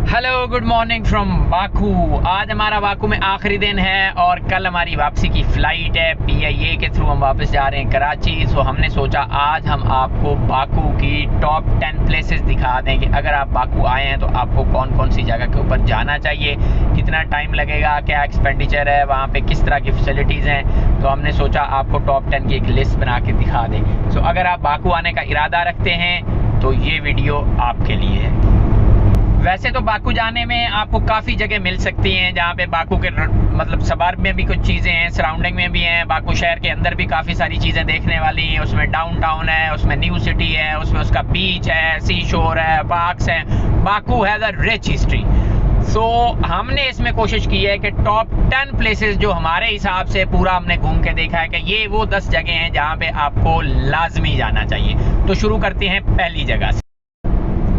Hello good morning from Baku. आज हमारा Baku में आखिरी दिन है और कल हमारी वापसी की फ़्लाइट है। PIA के थ्रू हम वापस जा रहे हैं कराची। सो हमने सोचा आज हम आपको बाकू की टॉप 10 प्लेसेस दिखा दें कि अगर आप बाकू आए हैं तो आपको कौन कौन सी जगह के ऊपर जाना चाहिए, कितना टाइम लगेगा, क्या एक्सपेंडिचर है, वहाँ पे किस तरह की फैसिलिटीज़ हैं। तो हमने सोचा आपको टॉप 10 की एक लिस्ट बना के दिखा दें। सो अगर आप बाकू आने का इरादा रखते हैं तो ये वीडियो आपके लिए है। वैसे तो बाकू जाने में आपको काफ़ी जगह मिल सकती हैं, जहाँ पे बाकू के मतलब सबर्ब में भी कुछ चीज़ें हैं, सराउंडिंग में भी हैं। बाकू शहर के अंदर भी काफ़ी सारी चीज़ें देखने वाली हैं। उसमें डाउनटाउन है, उसमें न्यू सिटी है, उसमें उसका बीच है, सी शोर है, पार्क्स हैं। Baku has a rich history. So हमने इसमें कोशिश की है कि टॉप 10 प्लेसेस जो हमारे हिसाब से पूरा हमने घूम के देखा है कि ये वो 10 जगह हैं जहाँ पे आपको लाजमी जाना चाहिए। तो शुरू करते हैं पहली जगह से।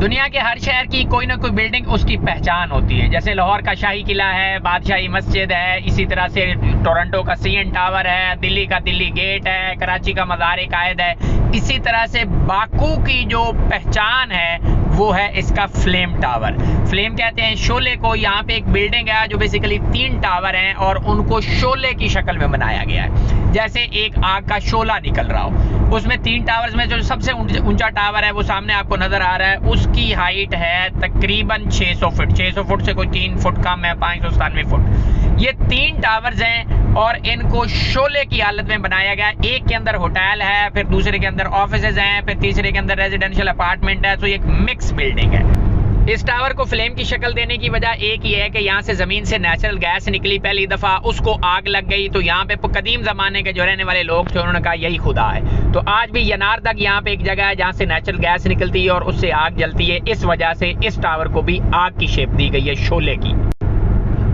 दुनिया के हर शहर की कोई ना कोई बिल्डिंग उसकी पहचान होती है। जैसे लाहौर का शाही किला है, बादशाही मस्जिद है, इसी तरह से टोरंटो का CN टावर है, दिल्ली का दिल्ली गेट है, कराची का मज़ार कायद है। इसी तरह से बाकू की जो पहचान है वो है इसका फ्लेम टावर। फ्लेम कहते हैं शोले को। यहाँ पे एक बिल्डिंग है जो बेसिकली 3 टावर हैं और उनको शोले की शक्ल में बनाया गया है, जैसे एक आग का शोला निकल रहा हो। उसमें 3 टावर्स में जो सबसे ऊंचा टावर है वो सामने आपको नजर आ रहा है। उसकी हाइट है तकरीबन 600 फुट। 600 फुट से कोई 3 फुट कम है, 597 फुट। ये 3 टावर्स हैं और इनको शोले की हालत में बनाया गया। एक के अंदर होटल है, फिर दूसरे के अंदर ऑफिसेज हैं, फिर तीसरे के अंदर रेजिडेंशियल अपार्टमेंट है। तो ये एक मिक्स बिल्डिंग है। इस टावर को फ्लेम की शक्ल देने की वजह एक ही है कि यहाँ से ज़मीन से नेचुरल गैस निकली पहली दफ़ा, उसको आग लग गई। तो यहाँ पे कदीम ज़माने के जो रहने वाले लोग थे उन्होंने कहा यही खुदा है। तो आज भी यनार तक यहाँ पे एक जगह है जहाँ से नेचुरल गैस निकलती है और उससे आग जलती है। इस वजह से इस टावर को भी आग की शेप दी गई है, शोले की।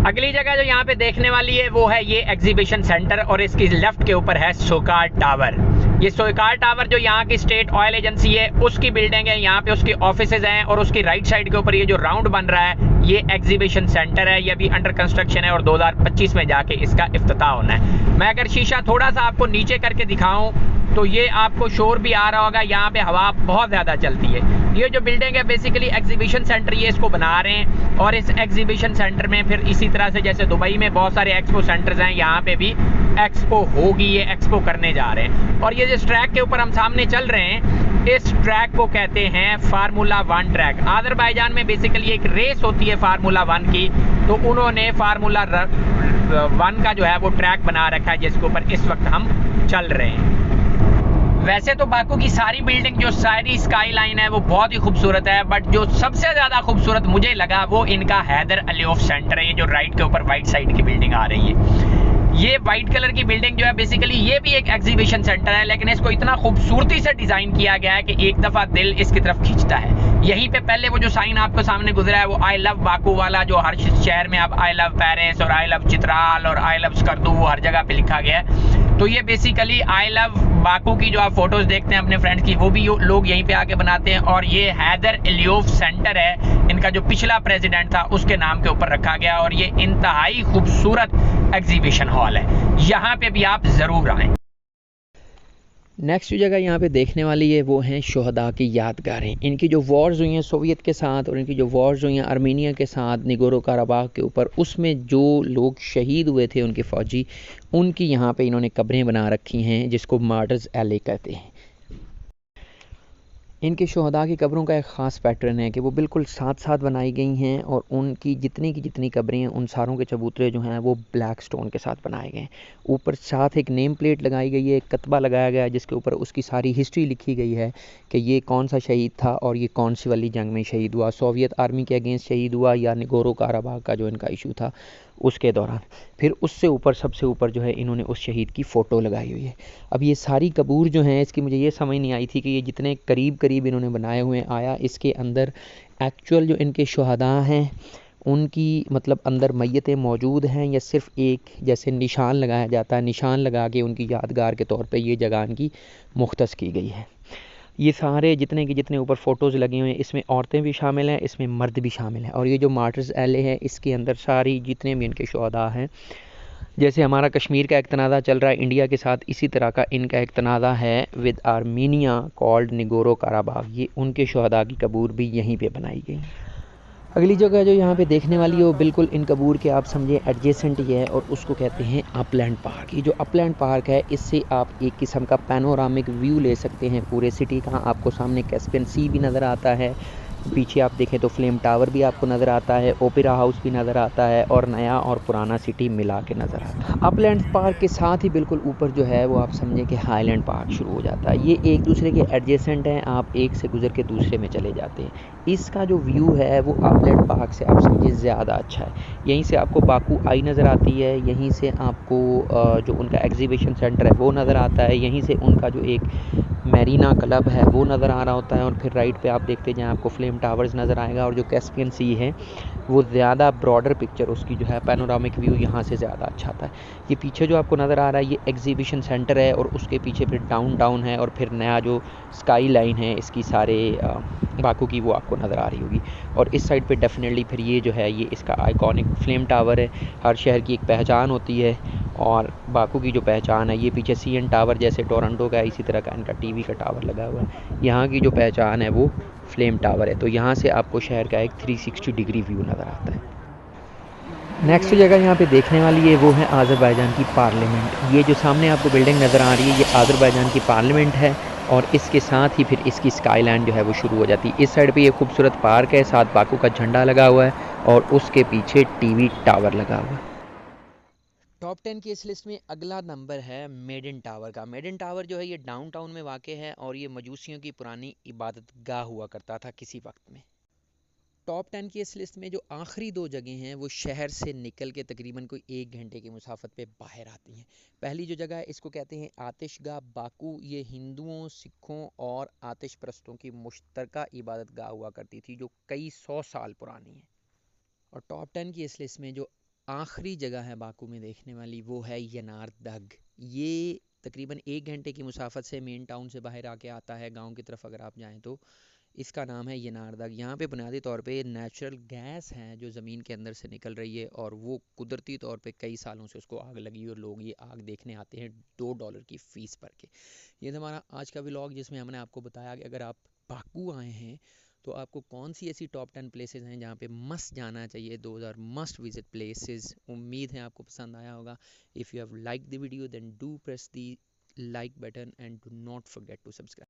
अगली जगह जो यहाँ पे देखने वाली है वो है ये एग्जीबिशन सेंटर और इसकी लेफ्ट के ऊपर है सोकार टावर। ये सोकार टावर जो यहाँ की स्टेट ऑयल एजेंसी है उसकी बिल्डिंग है। यहाँ पे उसके ऑफिसेज हैं और उसकी राइट साइड के ऊपर ये जो राउंड बन रहा है ये एग्जीबिशन सेंटर है। ये अभी अंडर कंस्ट्रक्शन है और 2025 में जाके इसका इफ्तिताह होना है। मैं अगर शीशा थोड़ा सा आपको नीचे करके दिखाऊं तो ये आपको शोर भी आ रहा होगा। यहाँ पे हवा बहुत ज़्यादा चलती है। ये जो बिल्डिंग है बेसिकली एग्जीबिशन सेंटर ये इसको बना रहे हैं और इस एग्जीबिशन सेंटर में फिर इसी तरह से जैसे दुबई में बहुत सारे एक्सपो सेंटर्स हैं, यहाँ पे भी एक्सपो होगी। ये एक्सपो करने जा रहे हैं। और ये जिस ट्रैक के ऊपर हम सामने चल रहे हैं इस ट्रैक को कहते हैं फार्मूला 1 ट्रैक। आज़रबाईजान में बेसिकली एक रेस होती है फार्मूला 1 की, तो उन्होंने फार्मूला 1 का जो है वो ट्रैक बना रखा है जिसके ऊपर इस वक्त हम चल रहे हैं। वैसे तो बाकू की सारी बिल्डिंग जो सारी स्काई लाइन है वो बहुत ही खूबसूरत है, बट जो सबसे ज़्यादा खूबसूरत मुझे लगा वो इनका हैदर अलीफ सेंटर है। ये जो राइट के ऊपर वाइट साइड की बिल्डिंग आ रही है, ये वाइट कलर की बिल्डिंग जो है बेसिकली ये भी एक एग्जीबिशन सेंटर है, लेकिन इसको इतना खूबसूरती से डिज़ाइन किया गया है कि एक दफ़ा दिल इसकी तरफ खींचता है। यहीं पे पहले वो जो साइन आपको सामने गुजरा है वो आई लव बाकू वाला, जो हर शहर में अब आई लव पेरिस और आई लव चित्राल और आई लव स्कर्दू वो हर जगह पे लिखा गया है। तो ये बेसिकली आई लव बाकू की जो आप फोटोज देखते हैं अपने फ्रेंड्स की वो भी लोग यहीं पे आके बनाते हैं। और ये हैदर अलीफ सेंटर है, इनका जो पिछला प्रेसिडेंट था उसके नाम के ऊपर रखा गया और ये इंतहाई खूबसूरत एग्जीबिशन हॉल है। यहाँ पे भी आप ज़रूर आएँ। नेक्स्ट जो जगह यहाँ पे देखने वाली है वो हैं शोहदा की यादगारें। इनकी जो वॉर्स हुई हैं सोवियत के साथ और इनकी जो वॉर्स हुई हैं आर्मीनिया के साथ निगोरो काराबाग के ऊपर, उसमें जो लोग शहीद हुए थे उनके फ़ौजी, उनकी यहाँ पे इन्होंने कब्रें बना रखी हैं जिसको मार्टर्स एले कहते हैं। इनके शोहदा की कब्रों का एक ख़ास पैटर्न है कि वो बिल्कुल साथ साथ बनाई गई हैं और उनकी जितनी की जितनी कब्रें हैं उन सारों के चबूतरे जो हैं वो ब्लैक स्टोन के साथ बनाए गए हैं। ऊपर साथ एक नेम प्लेट लगाई गई है, एक कतबा लगाया गया है जिसके ऊपर उसकी सारी हिस्ट्री लिखी गई है कि ये कौन सा शहीद था और ये कौन सी वाली जंग में शहीद हुआ, सोवियत आर्मी के अगेंस्ट शहीद हुआ या निगोरो काराबाग का जो इनका इशू था उसके दौरान। फिर उससे ऊपर सबसे ऊपर जो है इन्होंने उस शहीद की फ़ोटो लगाई हुई है। अब ये सारी कबूर जो हैं इसकी मुझे ये समझ नहीं आई थी कि ये जितने करीब करीब इन्होंने बनाए हुए हैं, आया इसके अंदर एक्चुअल जो इनके शुहदा हैं उनकी मतलब अंदर मैयतें मौजूद हैं या सिर्फ एक जैसे निशान लगाया जाता है, निशान लगा के उनकी यादगार के तौर पे ये जगह इनकी मुख्तस की गई है। ये सारे जितने के जितने ऊपर फ़ोटोज़ लगे हुए हैं इसमें औरतें भी शामिल हैं, इसमें मर्द भी शामिल हैं। और ये जो मार्टर्स एले है इसके अंदर सारी जितने भी इनके शुहदा हैं, जैसे हमारा कश्मीर का एक तनाज़ा चल रहा है इंडिया के साथ, इसी तरह का इनका एक तनाज़ा है विद आर्मीनिया कॉल्ड निगोरो काराबाग। ये उनके शुहदा की कब्र भी यहीं पे बनाई गई। अगली जगह जो यहाँ पे देखने वाली है वो बिल्कुल इन कबूर के आप समझे एडजेसेंट ही है, और उसको कहते हैं अपलैंड पार्क। ये जो अपलैंड पार्क है, इससे आप एक किस्म का पैनोरामिक व्यू ले सकते हैं पूरे सिटी का। आपको सामने कैस्पियन सी भी नज़र आता है, पीछे आप देखें तो फ्लेम टावर भी आपको नज़र आता है, ओपेरा हाउस भी नज़र आता है, और नया और पुराना सिटी मिला के नज़र आता है। अपलैंड पार्क के साथ ही बिल्कुल ऊपर जो है वो आप समझें कि हाईलैंड पार्क शुरू हो जाता है। ये एक दूसरे के एडजेसेंट हैं, आप एक से गुजर के दूसरे में चले जाते हैं। इसका जो व्यू है वो अपलैंड पार्क से आप समझिए ज़्यादा अच्छा है। यहीं से आपको बाकू आई नज़र आती है, यहीं से आपको जो उनका एग्जीबिशन सेंटर है वो नज़र आता है, यहीं से उनका जो एक मैरीना क्लब है वो नज़र आ रहा होता है, और फिर राइट पे आप देखते जाएं आपको फ्लेम टावर्स नज़र आएगा, और जो कैस्पियन सी है वो ज़्यादा ब्रॉडर पिक्चर उसकी जो है पैनोरामिक व्यू यहाँ से ज़्यादा अच्छा आता है। ये पीछे जो आपको नज़र आ रहा है ये एग्जीबिशन सेंटर है, और उसके पीछे फिर डाउनटाउन है, और फिर नया जो स्काई लाइन है इसकी सारे बाकू की वो आपको नज़र आ रही होगी। और इस साइड पे डेफिनेटली फिर ये जो है ये इसका आइकॉनिक फ्लेम टावर है। हर शहर की एक पहचान होती है, और बाकू की जो पहचान है ये पीछे CN टावर जैसे टोरंटो का है, इसी तरह का इनका टीवी का टावर लगा हुआ है। यहाँ की जो पहचान है वो फ्लेम टावर है। तो यहाँ से आपको शहर का एक 360 डिग्री व्यू नज़र आता है। नेक्स्ट जगह यहाँ पे देखने वाली है वो है आज़रबाईजान की पार्लियामेंट। ये जो सामने आपको बिल्डिंग नज़र आ रही है ये आज़रबाईजान की पार्लियामेंट है, और इसके साथ ही फिर इसकी स्काईलाइन जो है वो शुरू हो जाती है। इस साइड पे ये खूबसूरत पार्क है, साथ बाकू का झंडा लगा हुआ है, और उसके पीछे टीवी टावर लगा हुआ है। टॉप 10 की इस लिस्ट में अगला नंबर है मेडन टावर का। मेडन टावर जो है ये डाउनटाउन में वाक़ है, और ये मजूसियों की पुरानी इबादत गाह हुआ करता था किसी वक्त में। टॉप 10 की इस लिस्ट में जो आखिरी दो जगह हैं वो शहर से निकल के तकरीबन कोई 1 घंटे की मुसाफत पे बाहर आती हैं। पहली जो जगह है इसको कहते हैं आतिशगाह बाकू। ये हिंदुओं, सिखों और आतिश परस्तों की मुश्तरका इबादत गाह हुआ करती थी, जो कई 100 साल पुरानी है। और टॉप 10 की इस लिस्ट में जो आखिरी जगह है बाकू में देखने वाली वो है यनारदग। ये तकरीबन 1 घंटे की मुसाफत से मेन टाउन से बाहर आके आता है गांव की तरफ अगर आप जाएं तो। इसका नाम है यनारदग। यहाँ पे बुनियादी तौर पे नेचुरल गैस है जो ज़मीन के अंदर से निकल रही है, और वो कुदरती तौर पे कई सालों से उसको आग लगी, और लोग ये आग देखने आते हैं $2 की फ़ीस भर के। ये था हमारा आज का व्लॉग, जिसमें हमने आपको बताया कि अगर आप बाकू आए हैं तो आपको कौन सी ऐसी टॉप 10 प्लेसेस हैं जहाँ पे मस्ट जाना चाहिए, those are must visit places. उम्मीद है आपको पसंद आया होगा। If you have like the video then do press the like button and do not forget to subscribe.